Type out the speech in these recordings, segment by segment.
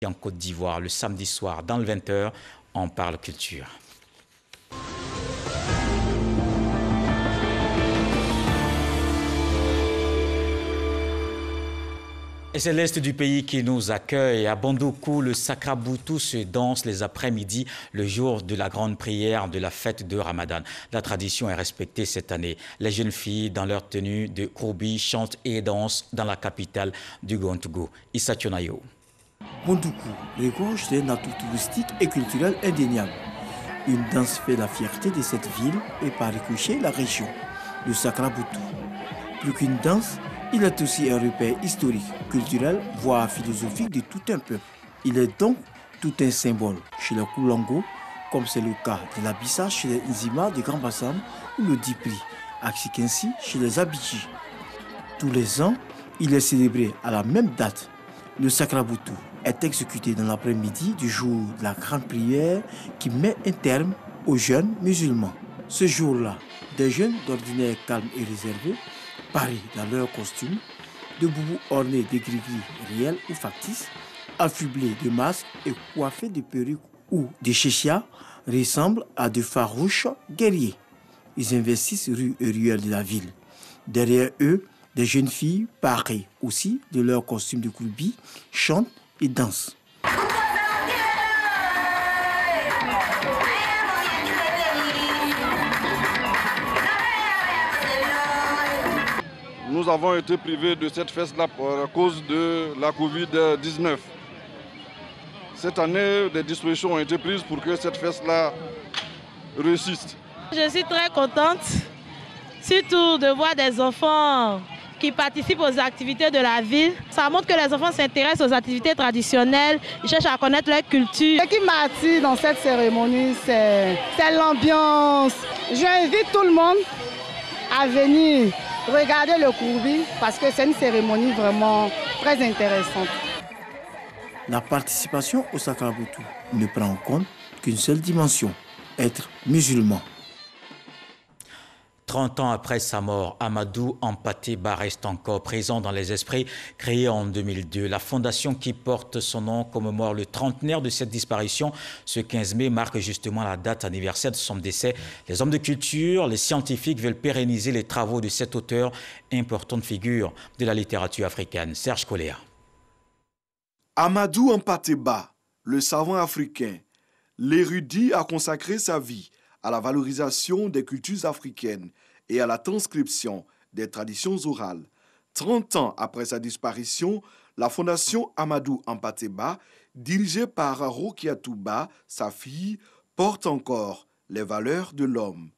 En Côte d'Ivoire, le samedi soir, dans le 20h, on parle culture. Et c'est l'Est du pays qui nous accueille. À Bandoukou, le Sakraboutou se danse les après-midi, le jour de la grande prière de la fête de Ramadan. La tradition est respectée cette année. Les jeunes filles, dans leur tenue de Kroubi, chantent et dansent dans la capitale du Gontougou, Issa Tionayo. Bandoukou regorge d'un atout touristique et culturel indéniable. Une danse fait la fierté de cette ville et par ricochet la région, le Sakraboutou. Plus qu'une danse, il est aussi un repère historique, culturel, voire philosophique de tout un peuple. Il est donc tout un symbole chez les Koulango, comme c'est le cas de l'Abissa chez les Nzima de Grand Bassam ou le Dipri, à Xikensi chez les Abidji. Tous les ans, il est célébré à la même date. Le Sakraboutou est exécuté dans l'après-midi du jour de la grande prière qui met un terme aux jeunes musulmans. Ce jour-là, des jeunes d'ordinaire calme et réservés parés dans leurs costumes, de boubous ornés de gris-gris réels ou factices, affublés de masques et coiffés de perruques ou de chéchias, ressemblent à de farouches guerriers. Ils investissent rue et ruelles de la ville. Derrière eux, des jeunes filles, parées aussi de leurs costumes de Koubi, chantent et dansent. Nous avons été privés de cette fête-là à cause de la Covid-19. Cette année, des dispositions ont été prises pour que cette fête-là réussisse. Je suis très contente, surtout de voir des enfants qui participent aux activités de la ville. Ça montre que les enfants s'intéressent aux activités traditionnelles, ils cherchent à connaître leur culture. Ce qui m'attire dans cette cérémonie, c'est l'ambiance. J'invite tout le monde à venir regarder le Kouroubi parce que c'est une cérémonie vraiment très intéressante. La participation au Sakraboutou ne prend en compte qu'une seule dimension, être musulman. 30 ans après sa mort, Amadou Hampâté Bâ reste encore présent dans les esprits. Créée en 2002, la fondation qui porte son nom commémore le trentenaire de cette disparition. Ce 15 mai marque justement la date anniversaire de son décès. Les hommes de culture, les scientifiques veulent pérenniser les travaux de cet auteur, importante figure de la littérature africaine. Serge Coléa. Amadou Hampâté Bâ, le savant africain, l'érudit a consacré sa vie à la valorisation des cultures africaines et à la transcription des traditions orales. 30 ans après sa disparition, la fondation Amadou Hampâté Bâ, dirigée par Rokiatou Bâ, sa fille, porte encore les valeurs de l'homme.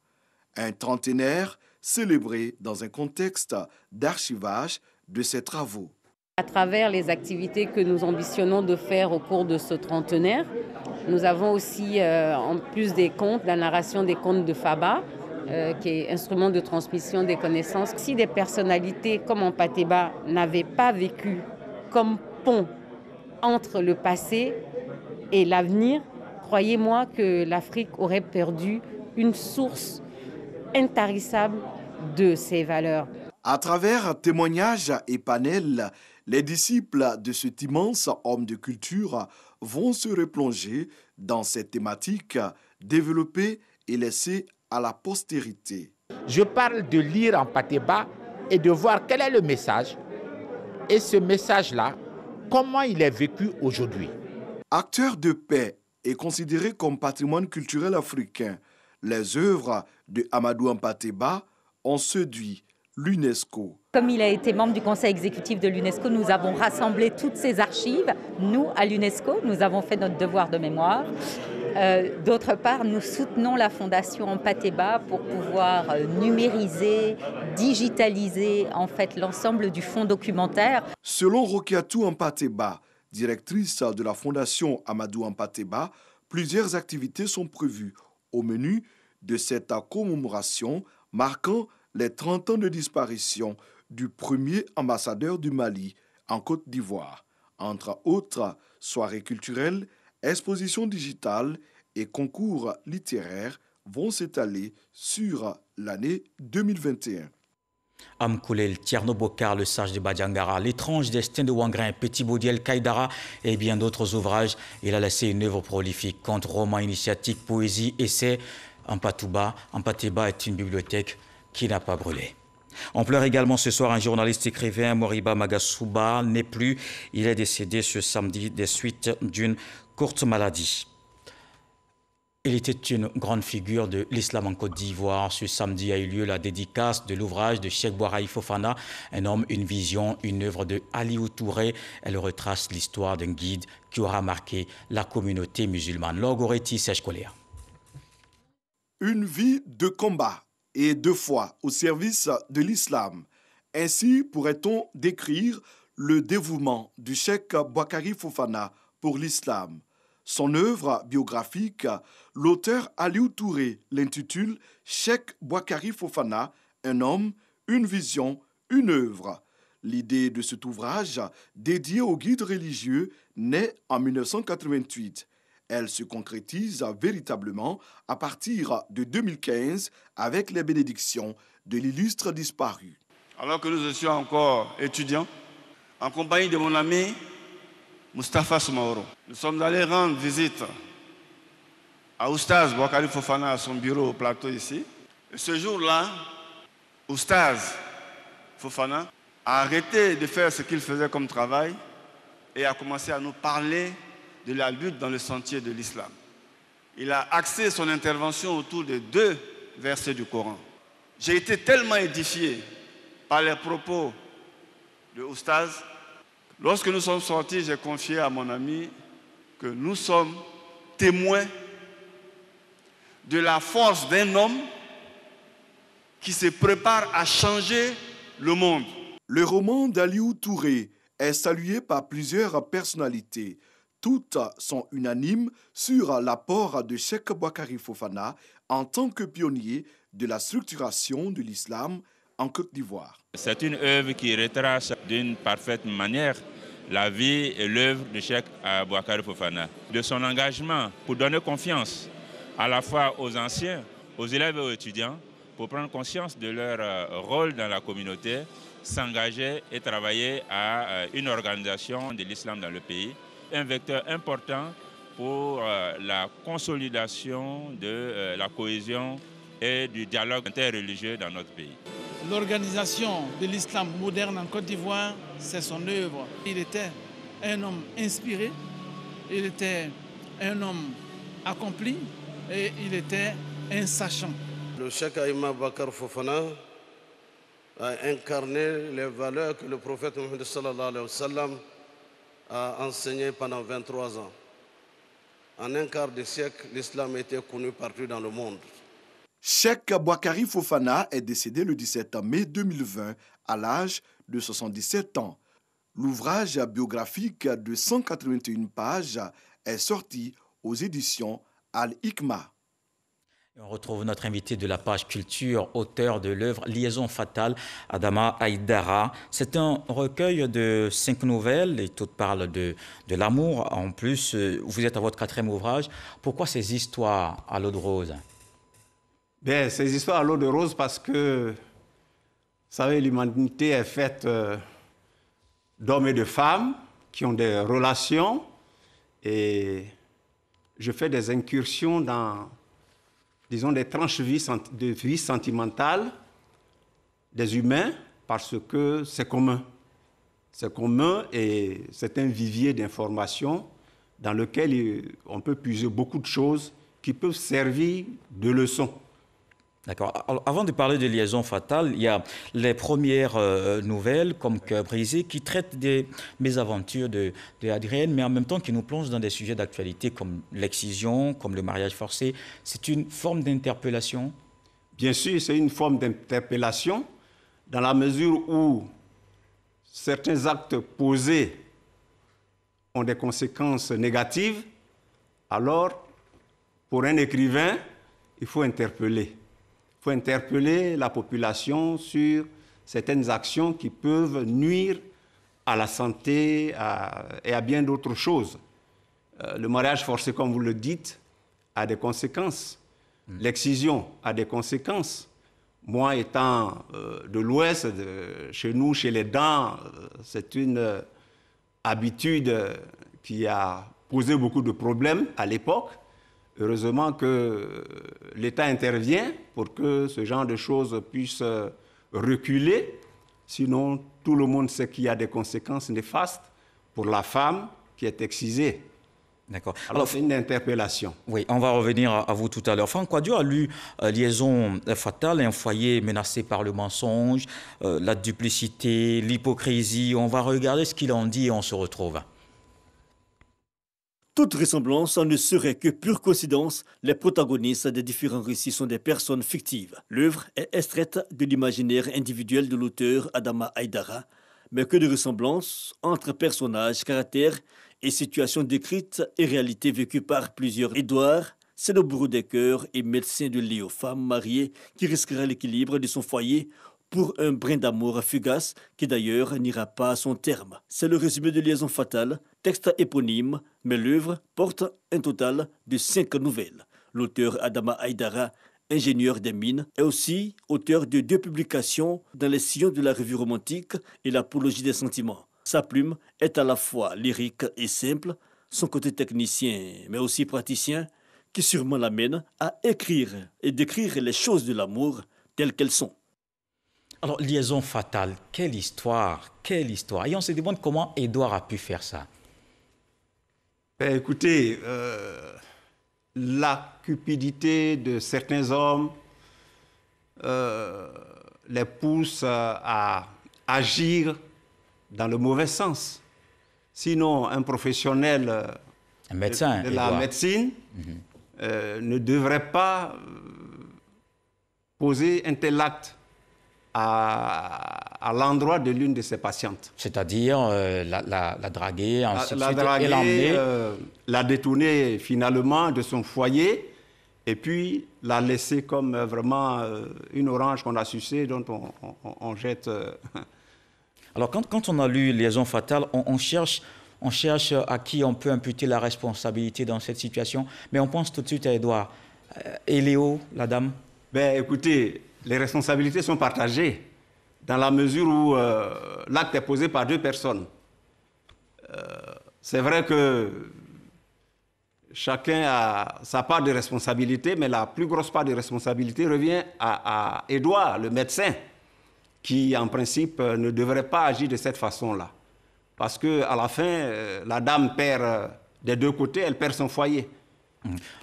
Un trentenaire célébré dans un contexte d'archivage de ses travaux. À travers les activités que nous ambitionnons de faire au cours de ce trentenaire, nous avons aussi, en plus des contes, la narration des contes de Faba, qui est instrument de transmission des connaissances. Si des personnalités comme Hampâté Bâ n'avaient pas vécu comme pont entre le passé et l'avenir, croyez-moi que l'Afrique aurait perdu une source intarissable de ses valeurs. À travers témoignages et panels, les disciples de cet immense homme de culture vont se replonger dans cette thématique développée et laissée à la postérité. Je parle de lire Hampâté Bâ et de voir quel est le message et ce message-là, comment il est vécu aujourd'hui. Acteur de paix et considéré comme patrimoine culturel africain, les œuvres de Amadou Hampâté Bâ ont séduit l'UNESCO. Comme il a été membre du conseil exécutif de l'UNESCO, nous avons rassemblé toutes ces archives. Nous, à l'UNESCO, nous avons fait notre devoir de mémoire. D'autre part, nous soutenons la fondation Hampâté Bâ pour pouvoir numériser, digitaliser en fait l'ensemble du fonds documentaire. Selon Rokiatou Hampâté Bâ, directrice de la fondation Amadou Hampâté Bâ, plusieurs activités sont prévues au menu de cette commémoration marquant les 30 ans de disparition du premier ambassadeur du Mali en Côte d'Ivoire. Entre autres, soirées culturelles, expositions digitales et concours littéraires vont s'étaler sur l'année 2021. Amkoulel, Tierno Bokar, le sage de Badiangara, L'étrange destin de Wangrin, Petit Boudiel, Kaïdara et bien d'autres ouvrages. Il a laissé une œuvre prolifique, contes, romans, initiatiques, poésie, essais. Ampateba est une bibliothèque qui n'a pas brûlé. On pleure également ce soir un journaliste écrivain, Moriba Magasuba, n'est plus. Il est décédé ce samedi des suites d'une courte maladie. Il était une grande figure de l'islam en Côte d'Ivoire. Ce samedi a eu lieu la dédicace de l'ouvrage de Cheikh Bouraï Fofana, Un homme, une vision, une œuvre de Aliou Touré. Elle retrace l'histoire d'un guide qui aura marqué la communauté musulmane. Logoreti Sèche-Coléa. Une vie de combat et de foi au service de l'islam. Ainsi pourrait-on décrire le dévouement du Cheikh Boukari Fofana pour l'islam. Son œuvre biographique, l'auteur Aliou Touré l'intitule Cheikh Boukari Fofana, un homme, une vision, une œuvre. L'idée de cet ouvrage, dédié aux guides religieux, naît en 1988. Elle se concrétise véritablement à partir de 2015 avec les bénédictions de l'illustre disparu. Alors que nous étions encore étudiants, en compagnie de mon ami Moustapha Soumaoro, nous sommes allés rendre visite à Oustaz Boukari Fofana à son bureau au plateau ici. Et ce jour-là, Oustaz Fofana a arrêté de faire ce qu'il faisait comme travail et a commencé à nous parler de la lutte dans le sentier de l'islam. Il a axé son intervention autour de 2 versets du Coran. J'ai été tellement édifié par les propos de Oustaz. Lorsque nous sommes sortis, j'ai confié à mon ami que nous sommes témoins de la force d'un homme qui se prépare à changer le monde. Le roman d'Aliou Touré est salué par plusieurs personnalités. Toutes sont unanimes sur l'apport de Cheikh Boukari Fofana en tant que pionnier de la structuration de l'islam en Côte d'Ivoire. C'est une œuvre qui retrace d'une parfaite manière la vie et l'œuvre de Cheikh Boukari Fofana, de son engagement pour donner confiance à la fois aux anciens, aux élèves et aux étudiants, pour prendre conscience de leur rôle dans la communauté, s'engager et travailler à une organisation de l'islam dans le pays. Un vecteur important pour la consolidation de la cohésion et du dialogue interreligieux dans notre pays. L'organisation de l'islam moderne en Côte d'Ivoire, c'est son œuvre. Il était un homme inspiré, il était un homme accompli et il était un sachant. Le Cheikh Boukari Fofana a incarné les valeurs que le prophète Mohammed sallallahu alayhi wa sallam a enseigné pendant 23 ans. En un quart de siècle, l'islam était connu partout dans le monde. Cheikh Boukari Fofana est décédé le 17 mai 2020 à l'âge de 77 ans. L'ouvrage biographique de 181 pages est sorti aux éditions Al-Hikma. On retrouve notre invité de la page culture, auteur de l'œuvre Liaison fatale, Adama Aïdara. C'est un recueil de 5 nouvelles et toutes parlent de l'amour. En plus, vous êtes à votre 4e ouvrage. Pourquoi ces histoires à l'eau de rose? Bien, ces histoires à l'eau de rose parce que, vous savez, l'humanité est faite d'hommes et de femmes qui ont des relations et je fais des incursions dans, disons, des tranches de vie sentimentale des humains parce que c'est commun. C'est commun et c'est un vivier d'informations dans lequel on peut puiser beaucoup de choses qui peuvent servir de leçons. D'accord. Avant de parler de liaison fatale, il y a les premières nouvelles comme Cœur brisé qui traitent des mésaventures de Adrienne, mais en même temps qui nous plongent dans des sujets d'actualité comme l'excision, comme le mariage forcé. C'est une forme d'interpellation? Bien sûr, c'est une forme d'interpellation dans la mesure où certains actes posés ont des conséquences négatives. Alors, pour un écrivain, il faut interpeller. Il faut interpeller la population sur certaines actions qui peuvent nuire à la santé et à bien d'autres choses. Le mariage forcé, comme vous le dites, a des conséquences. L'excision a des conséquences. Moi, étant de l'Ouest, chez nous, chez les Dents, c'est une habitude qui a posé beaucoup de problèmes à l'époque. Heureusement que l'État intervient pour que ce genre de choses puisse reculer. Sinon, tout le monde sait qu'il y a des conséquences néfastes pour la femme qui est excisée. D'accord. Alors, c'est une interpellation. Oui, on va revenir à vous tout à l'heure. Franck Ouadio a lu Liaison fatale, un foyer menacé par le mensonge, la duplicité, l'hypocrisie. On va regarder ce qu'il en dit et on se retrouve. Toute ressemblance ne serait que pure coïncidence. Les protagonistes des différents récits sont des personnes fictives. L'œuvre est extraite de l'imaginaire individuel de l'auteur Adama Aïdara, mais que de ressemblances entre personnages, caractères et situations décrites et réalités vécues par plusieurs. Édouard, c'est le bourreau des cœurs et médecin de Léo, femme mariée qui risquera l'équilibre de son foyer pour un brin d'amour fugace qui d'ailleurs n'ira pas à son terme. C'est le résumé de Liaison fatale, texte éponyme, mais l'œuvre porte un total de 5 nouvelles. L'auteur Adama Aïdara, ingénieur des mines, est aussi auteur de 2 publications dans les sillons de la revue romantique et l'apologie des sentiments. Sa plume est à la fois lyrique et simple, son côté technicien mais aussi praticien, qui sûrement l'amène à écrire et décrire les choses de l'amour telles qu'elles sont. Alors, Liaison fatale, quelle histoire, quelle histoire. Et on se demande comment Édouard a pu faire ça. Ben, écoutez, la cupidité de certains hommes les pousse à agir dans le mauvais sens. Sinon, un professionnel un médecin, de la médecine ne devrait pas poser un tel acte à l'endroit de l'une de ses patientes. C'est-à-dire la draguer, ainsi de suite, draguer, et l'emmener la détourner finalement de son foyer et puis la laisser comme vraiment une orange qu'on a sucée dont on jette... Alors, quand on a lu Liaison fatale, on cherche à qui on peut imputer la responsabilité dans cette situation. Mais on pense tout de suite à Édouard. Et Léo, la dame? Ben, écoutez, les responsabilités sont partagées dans la mesure où l'acte est posé par 2 personnes. C'est vrai que chacun a sa part de responsabilité, mais la plus grosse part de responsabilité revient à Édouard, le médecin, qui, en principe, ne devrait pas agir de cette façon-là. Parce qu'à la fin, la dame perd des 2 côtés, elle perd son foyer.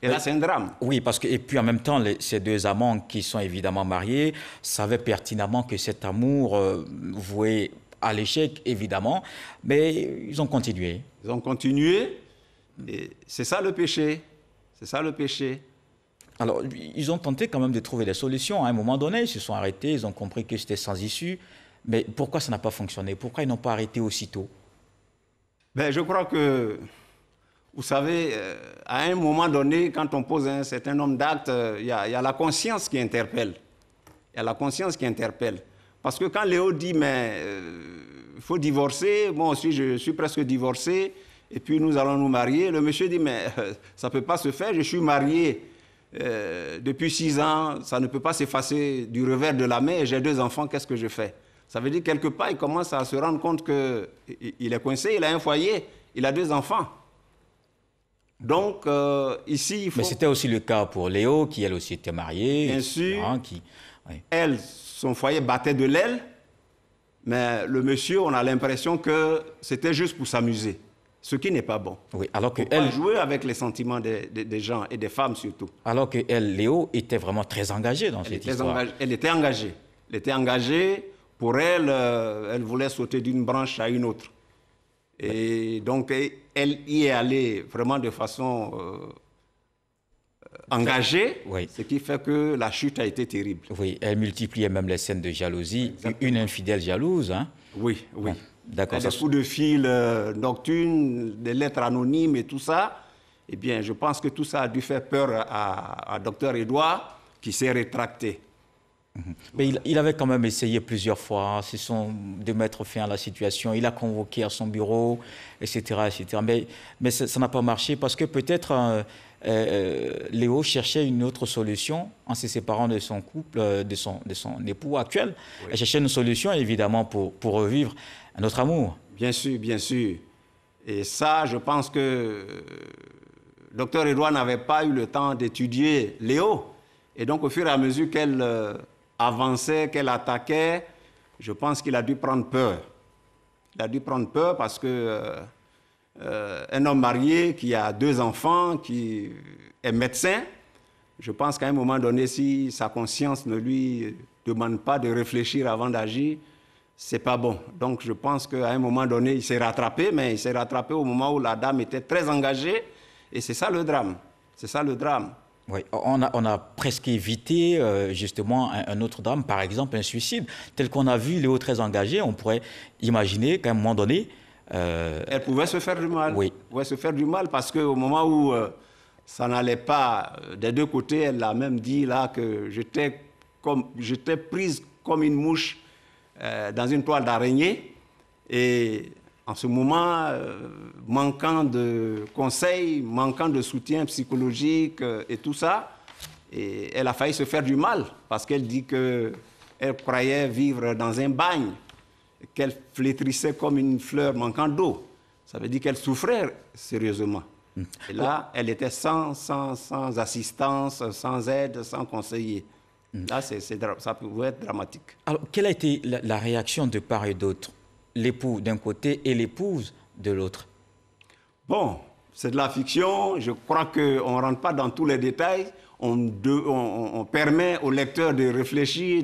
Et là, c'est un drame. Oui, parce que, et puis en même temps, ces 2 amants qui sont évidemment mariés savaient pertinemment que cet amour voué à l'échec, évidemment, mais ils ont continué. Ils ont continué, et c'est ça le péché. C'est ça le péché. Alors, ils ont tenté quand même de trouver des solutions. À un moment donné, ils se sont arrêtés, ils ont compris que c'était sans issue. Mais pourquoi ça n'a pas fonctionné? Pourquoi ils n'ont pas arrêté aussitôt? Ben, je crois que, vous savez, à un moment donné, quand on pose un certain nombre d'actes, il y a la conscience qui interpelle. Il y a la conscience qui interpelle. Parce que quand Léo dit, mais il faut divorcer, moi aussi je suis presque divorcé, et puis nous allons nous marier, le monsieur dit, mais ça ne peut pas se faire, je suis marié depuis 6 ans, ça ne peut pas s'effacer du revers de la main, et j'ai 2 enfants, qu'est-ce que je fais? Ça veut dire quelque part, il commence à se rendre compte qu'il est coincé, il a un foyer, il a 2 enfants. Donc, ici, il faut... Mais c'était aussi le cas pour Léo, qui elle aussi était mariée. Bien sûr. Oui. Elle, son foyer battait de l'aile, mais le monsieur, on a l'impression que c'était juste pour s'amuser, ce qui n'est pas bon. Oui, alors que elle jouait avec les sentiments des gens et des femmes surtout. Alors que elle, Léo, était vraiment très engagée dans cette histoire. Elle était engagée. Elle était engagée. Pour elle, elle voulait sauter d'une branche à une autre. Et donc, elle y est allée vraiment de façon engagée, oui. Ce qui fait que la chute a été terrible. Oui, elle multipliait même les scènes de jalousie. Exactement. Une infidèle jalouse, hein? Oui, oui. D'accord. Des coups de fil nocturnes, des lettres anonymes et tout ça. Eh bien, je pense que tout ça a dû faire peur à Dr Édouard, qui s'est rétracté. Mais il avait quand même essayé plusieurs fois de mettre fin à la situation. Il a convoqué à son bureau, etc. etc. Mais ça n'a pas marché parce que peut-être Léo cherchait une autre solution en se séparant de son couple, de son époux actuel. Oui. Il cherchait une solution, évidemment, pour revivre un autre amour. Bien sûr, bien sûr. Et ça, je pense que le Dr Edouard n'avait pas eu le temps d'étudier Léo. Et donc, au fur et à mesure qu'elle avançait, qu'elle attaquait, je pense qu'il a dû prendre peur. Il a dû prendre peur parce que un homme marié qui a 2 enfants, qui est médecin, je pense qu'à un moment donné, si sa conscience ne lui demande pas de réfléchir avant d'agir, c'est pas bon. Donc je pense qu'à un moment donné, il s'est rattrapé, mais il s'est rattrapé au moment où la dame était très engagée, et c'est ça le drame. C'est ça le drame. Oui, on a presque évité justement un autre drame, par exemple un suicide. Tel qu'on a vu Léo très engagé, on pourrait imaginer qu'à un moment donné... elle pouvait se faire du mal. Oui. Elle pouvait se faire du mal parce qu'au moment où ça n'allait pas des 2 côtés, elle a même dit là que j'étais prise comme une mouche dans une toile d'araignée. Et en ce moment, manquant de conseils, manquant de soutien psychologique et tout ça, et elle a failli se faire du mal parce qu'elle dit qu'elle croyait vivre dans un bagne, qu'elle flétrissait comme une fleur manquant d'eau. Ça veut dire qu'elle souffrait sérieusement. Et là, elle était sans assistance, sans aide, sans conseiller. Là, ça pouvait être dramatique. Alors, quelle a été la réaction de part et d'autre? L'époux d'un côté et l'épouse de l'autre? Bon, c'est de la fiction. Je crois qu'on ne rentre pas dans tous les détails. On permet au lecteur de réfléchir,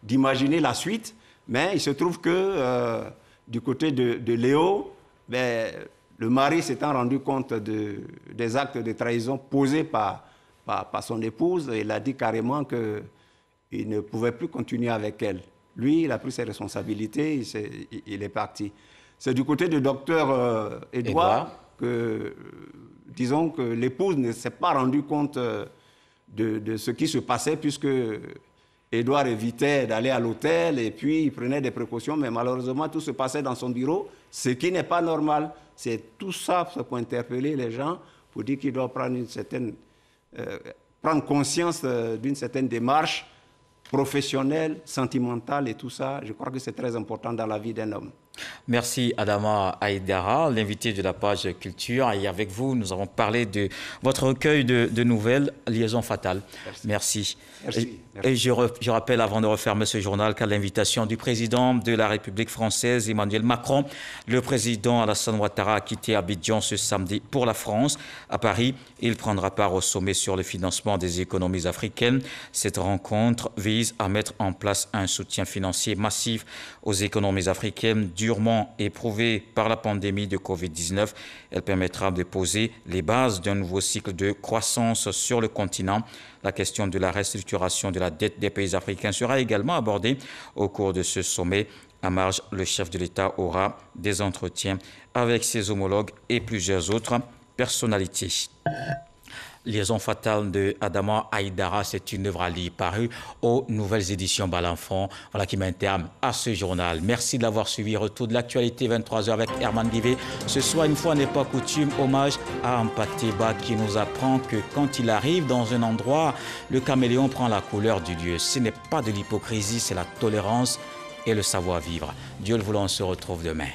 d'imaginer la suite. Mais il se trouve que du côté de Léo, le mari s'étant rendu compte des actes de trahison posés par son épouse, il a dit carrément qu'il ne pouvait plus continuer avec elle. Lui, il a pris ses responsabilités, il est parti. C'est du côté du docteur Edouard que, disons que l'épouse ne s'est pas rendue compte de ce qui se passait, puisque Edouard évitait d'aller à l'hôtel et puis il prenait des précautions, mais malheureusement, tout se passait dans son bureau, ce qui n'est pas normal. C'est tout ça pour interpeller les gens, pour dire qu'ils doivent prendre conscience d'une certaine démarche professionnelle, sentimentale et tout ça. Je crois que c'est très important dans la vie d'un homme. Merci Adama Aïdara, l'invité de la page Culture. Et avec vous, nous avons parlé de votre recueil de nouvelles, Liaison fatale. Merci. Merci. Et je rappelle, avant de refermer ce journal, qu'à l'invitation du président de la République française, Emmanuel Macron, le président Alassane Ouattara a quitté Abidjan ce samedi pour la France. À Paris, il prendra part au sommet sur le financement des économies africaines. Cette rencontre vise à mettre en place un soutien financier massif aux économies africaines durement éprouvées par la pandémie de Covid-19. Elle permettra de poser les bases d'un nouveau cycle de croissance sur le continent. La question de la restructuration de la dette des pays africains sera également abordée au cours de ce sommet. À marge, le chef de l'État aura des entretiens avec ses homologues et plusieurs autres personnalités. Liaison fatale de Adama Aïdara, c'est une œuvre à lire parue aux nouvelles éditions Balenfant. Voilà qui met un terme à ce journal. Merci de l'avoir suivi. Retour de l'actualité 23h avec Herman Guivet. Ce soir, une fois n'est pas coutume, hommage à Ampateba qui nous apprend que quand il arrive dans un endroit, le caméléon prend la couleur du lieu. Ce n'est pas de l'hypocrisie, c'est la tolérance et le savoir-vivre. Dieu le voulant, on se retrouve demain.